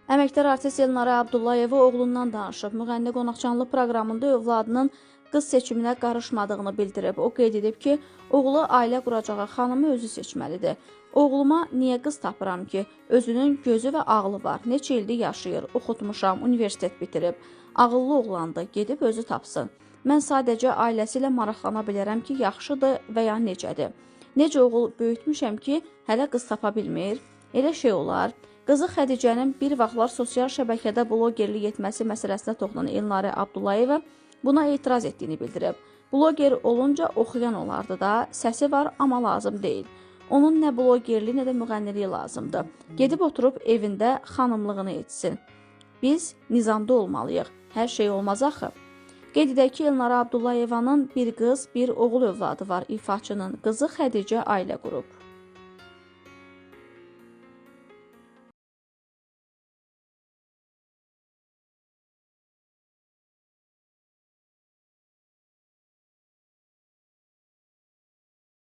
Əməkdar artist Elnarə Abdullayeva oğlundan danışıb. Müğənni qonaqcanlı proqramında övladının qız seçiminə qarışmadığını bildirib. O qeyd edib ki, oğlu ailə quracağı xanımı özü seçməlidir. Oğluma niyə qız tapıram ki? Özünün gözü və ağlı var. Neçə ildir yaşayır, oxutmuşam, universitet bitirib. Ağıllı oğlandı, gedib özü tapsın. Mən sadəcə ailəsi ilə maraqlana bilərəm ki, yaxşıdır və ya necədir. Necə oğul böyütmüşəm ki, hələ qız tapa bilmir? Elə şey olar. Qızı Xədicənin bir vaxtlar sosial şəbəkədə blogerlik etməsi məsələsinə toxunan Elnarə Abdullayeva buna etiraz etdiyini bildirib. Bloger olunca oxuyan olardı da, səsi var, amma lazım deyil. Onun nə blogerliyi, nə də müğənniliyi lazımdır. Gedib oturub evində xanımlığını etsin. Biz nizamda olmalıyıq. Hər şey olmaz axı. Qeyd edək ki, Elnarə Abdullayevanın bir qız, bir oğul övladı var. İfaçının qızı Xədicə ailə qurub.